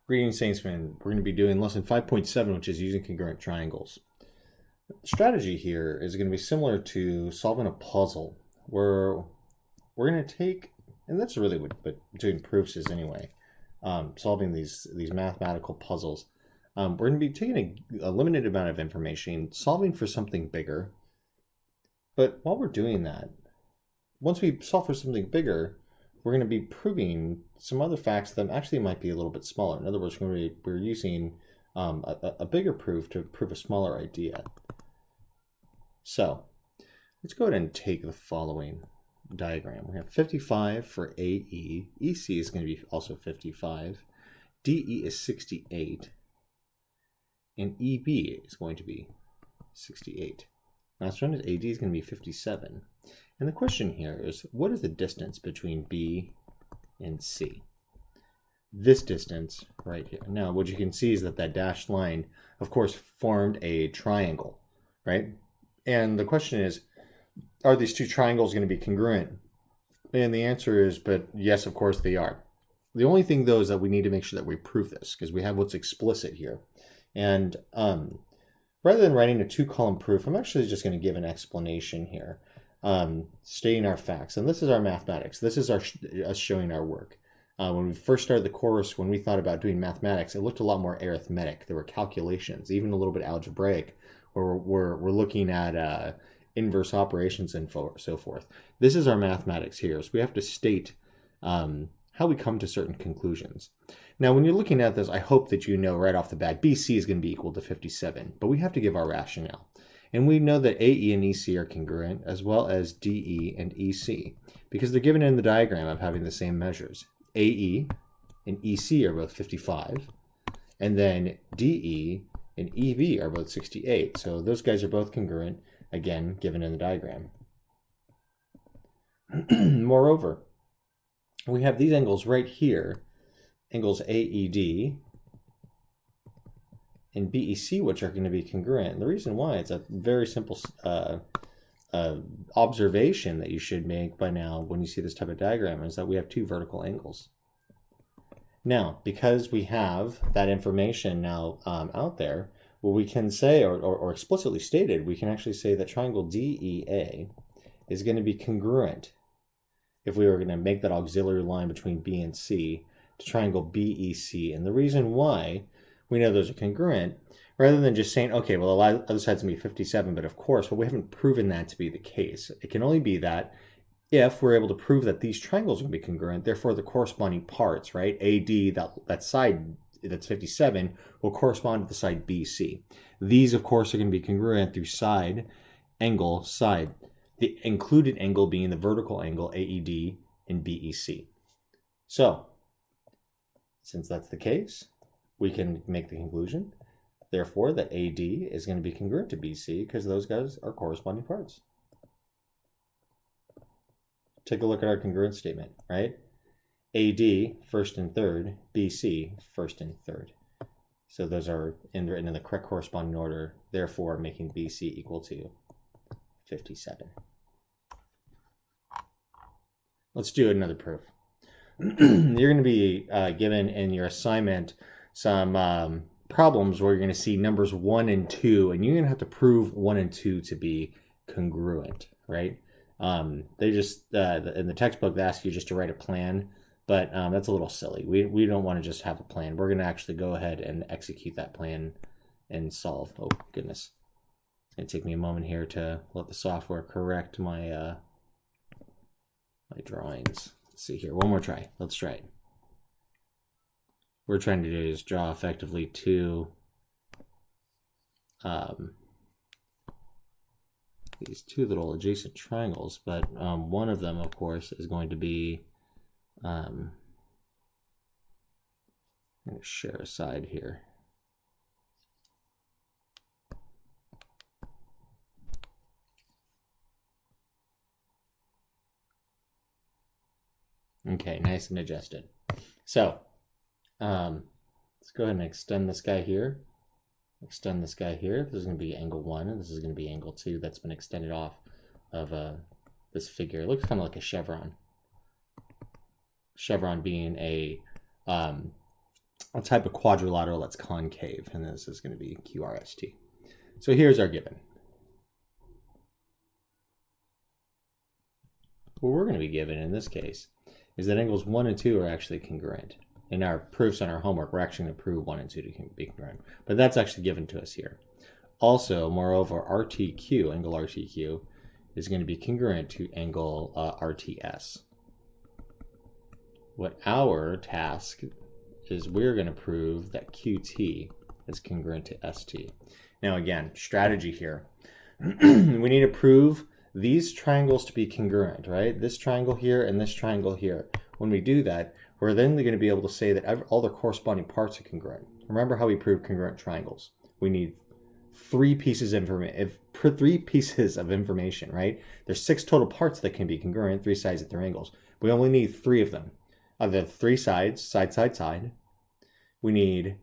Greetings, Saintsmen. We're going to be doing lesson 5.7, which is using congruent triangles. The strategy here is going to be similar to solving a puzzle, where we're going to take, and that's really what doing proofs is anyway, solving these mathematical puzzles. We're going to be taking a limited amount of information, solving for something bigger. But while we're doing that, once we solve for something bigger, we're going to be proving some other facts that actually might be a little bit smaller. In other words, we're using a bigger proof to prove a smaller idea. So let's go ahead and take the following diagram. We have 55 for AE. EC is going to be also 55. DE is 68. And EB is going to be 68. Last one is AD is going to be 57. And the question here is, what is the distance between B and C? This distance right here. Now, what you can see is that dashed line, of course, formed a triangle, right? And the question is, are these two triangles going to be congruent? And the answer is, but yes, of course they are. The only thing, though, is that we need to make sure that we prove this, because we have what's explicit here. And rather than writing a two-column proof, I'm actually just going to give an explanation here. Stating our facts. And this is our mathematics. This is us showing our work. When we first started the course, when we thought about doing mathematics, it looked a lot more arithmetic. There were calculations, even a little bit algebraic, where we're looking at inverse operations and so forth. This is our mathematics here. So we have to state how we come to certain conclusions. Now, when you're looking at this, I hope that you know right off the bat, BC is going to be equal to 57, but we have to give our rationale. And we know that AE and EC are congruent, as well as DE and EC, because they're given in the diagram of having the same measures. AE and EC are both 55, and then DE and EB are both 68. So those guys are both congruent, again, given in the diagram. Moreover, we have these angles right here, angles AED and BEC, which are going to be congruent. And the reason why, it's a very simple observation that you should make by now when you see this type of diagram, is that we have two vertical angles. Now, because we have that information now out there, what we can say, or explicitly stated, we can actually say that triangle DEA is going to be congruent if we were going to make that auxiliary line between B and C to triangle BEC. And the reason why we know those are congruent, rather than just saying, okay, well, the other side's going to be 57, but of course, well, we haven't proven that to be the case. It can only be that if we're able to prove that these triangles are going to be congruent, therefore the corresponding parts, right, AD, that side that's 57, will correspond to the side BC. These, of course, are going to be congruent through side, angle, side. The included angle being the vertical angle, AED and BEC. So, since that's the case, we can make the conclusion, therefore, that AD is going to be congruent to BC because those guys are corresponding parts. Take a look at our congruent statement, right? AD, first and third, BC, first and third. So those are written in the correct corresponding order, therefore making BC equal to 57. Let's do another proof. You're going to be given in your assignment some problems where you're going to see numbers 1 and 2, and you're going to have to prove 1 and 2 to be congruent, right? They just, in the textbook, they ask you just to write a plan, but that's a little silly. We don't want to just have a plan. We're going to actually go ahead and execute that plan and solve. Oh, goodness. It's going to take me a moment here to let the software correct my, my drawings. Let's see here. One more try. Let's try it. What we're trying to do is draw effectively two these two little adjacent triangles, but one of them, of course, is going to be I'm going to share a side here. Okay, nice and adjusted. So let's go ahead and extend this guy here. Extend this guy here. This is going to be angle 1, and this is going to be angle 2 that's been extended off of this figure. It looks kind of like a chevron. Chevron being a a type of quadrilateral that's concave, and this is going to be QRST. So here's our given. What we're going to be given in this case is that angles 1 and 2 are actually congruent. In our proofs on our homework, we're actually going to prove 1 and 2 to be congruent, but that's actually given to us here. Also, moreover, RTQ, angle RTQ, is going to be congruent to angle RTS. What our task is, we're going to prove that QT is congruent to ST. Now again, strategy here. We need to prove these triangles to be congruent, right? This triangle here and this triangle here. When we do that, we're then going to be able to say that all the corresponding parts are congruent. Remember how we prove congruent triangles. We need three pieces of information, right? There's 6 total parts that can be congruent, 3 sides at their angles. We only need 3 of them. Of the 3 sides, side, side, side. We need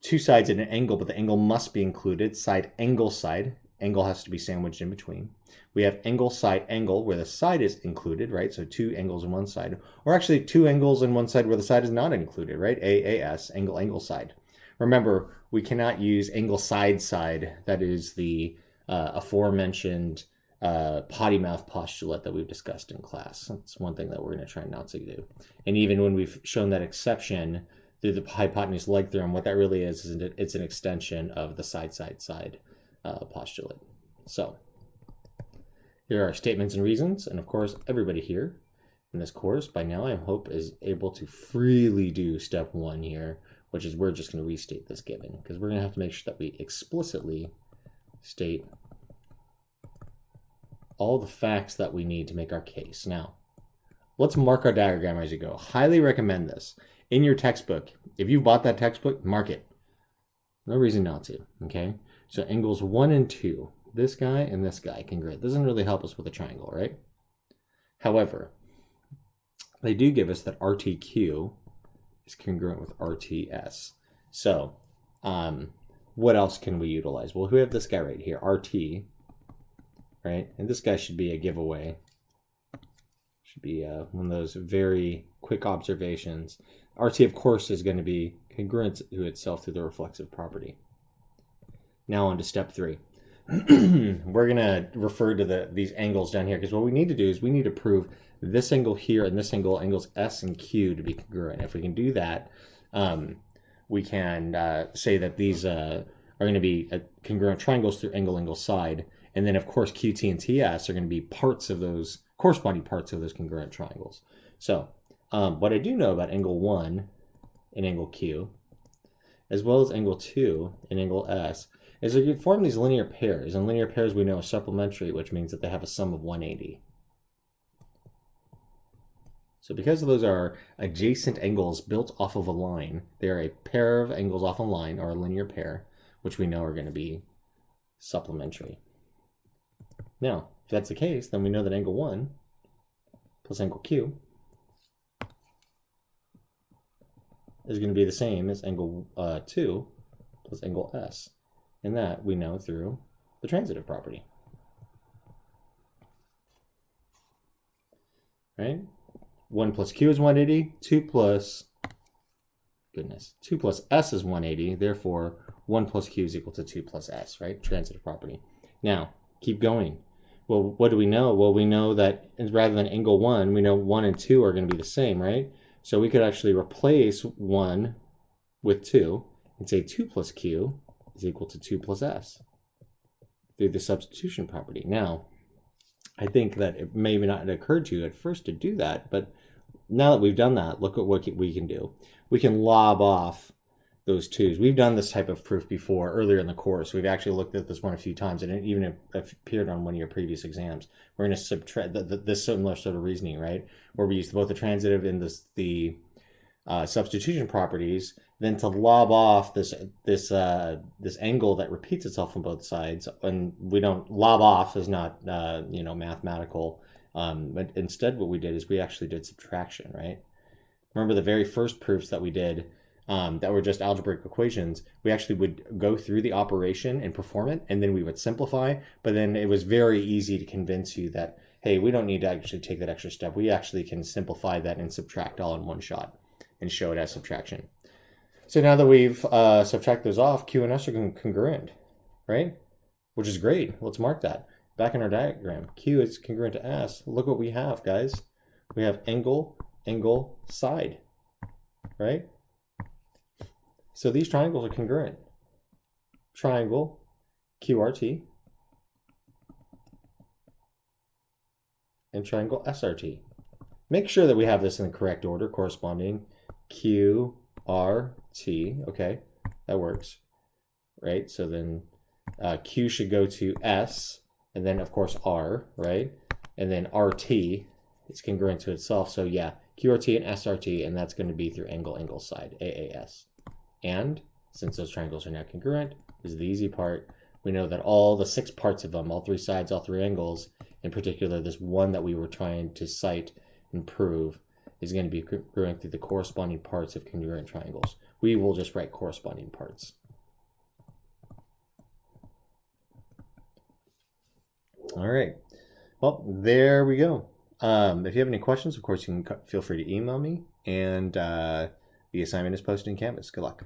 2 sides at an angle, but the angle must be included. Side, angle, side. Angle has to be sandwiched in between. We have angle, side, angle, where the side is included, right? So 2 angles on one side. Or actually 2 angles on one side where the side is not included, right? AAS, angle, angle, side. Remember, we cannot use angle, side, side. That is the aforementioned potty mouth postulate that we've discussed in class. That's one thing that we're going to try not to do. And even when we've shown that exception through the hypotenuse leg theorem, what that really is it's an extension of the side, side, side postulate. So here are statements and reasons, and of course everybody here in this course by now I hope is able to freely do step 1 here, which is we're just going to restate this given, because we're going to have to make sure that we explicitly state all the facts that we need to make our case. Now, let's mark our diagram as you go. Highly recommend this. In your textbook, if you bought that textbook, mark it. No reason not to, okay? So angles 1 and 2, this guy and this guy congruent. Doesn't really help us with a triangle, right? However, they do give us that RTQ is congruent with RTS. So, what else can we utilize? Well, we have this guy right here, RT, right? And this guy should be a giveaway. Should be one of those very quick observations. RT, of course, is going to be congruent to itself through the reflexive property. Now on to step 3. We're going to refer to these angles down here, because what we need to do is we need to prove this angle here and this angle, angles S and Q, to be congruent. If we can do that, we can say that these are going to be congruent triangles through angle, angle, side. And then, of course, QT and TS are going to be parts of those, corresponding parts of those congruent triangles. So what I do know about angle 1 and angle Q, as well as angle 2 and angle S, is that you form these linear pairs. And linear pairs we know are supplementary, which means that they have a sum of 180. So because those are adjacent angles built off of a line, they are a pair of angles off a line, or a linear pair, which we know are going to be supplementary. Now, if that's the case, then we know that angle 1 plus angle Q is going to be the same as angle 2 plus angle S. And that we know through the transitive property. Right? 1 plus Q is 180, 2 plus S is 180, therefore 1 plus Q is equal to 2 plus S, right? Transitive property. Now, keep going. Well, what do we know? Well, we know that rather than angle 1, we know 1 and 2 are going to be the same, right? So we could actually replace 1 with 2 and say 2 plus Q is equal to 2 plus S through the substitution property. Now, I think that it may not have occurred to you at first to do that, but now that we've done that, look at what we can do. We can lob off those 2's. We've done this type of proof before earlier in the course. We've actually looked at this one a few times, and it even appeared on one of your previous exams. We're going to subtract this similar sort of reasoning, right? Where we use both the transitive and the substitution properties, then to lob off this angle that repeats itself on both sides. And we don't, lob off is not mathematical, but instead what we did is we actually did subtraction, right? Remember the very first proofs that we did that were just algebraic equations, we actually would go through the operation and perform it, and then we would simplify, but then it was very easy to convince you that, hey, we don't need to actually take that extra step. We actually can simplify that and subtract all in one shot and show it as subtraction. So now that we've subtracted those off, Q and S are congruent, right? Which is great. Let's mark that. Back in our diagram, Q is congruent to S. Look what we have, guys. We have angle, angle, side, right? So these triangles are congruent. Triangle, QRT, and triangle SRT. Make sure that we have this in the correct order, corresponding QRT. Okay, that works, right? So then Q should go to S, and then of course R, right? And then RT is congruent to itself. So yeah, QRT and SRT, and that's going to be through angle, angle, side, AAS. And since those triangles are now congruent, this is the easy part. We know that all the 6 parts of them, all 3 sides, all 3 angles, in particular this one that we were trying to cite and prove, is going to be congruent through the corresponding parts of congruent triangles. We will just write corresponding parts. All right. Well, there we go. If you have any questions, of course, you can feel free to email me. And the assignment is posted in Canvas. Good luck.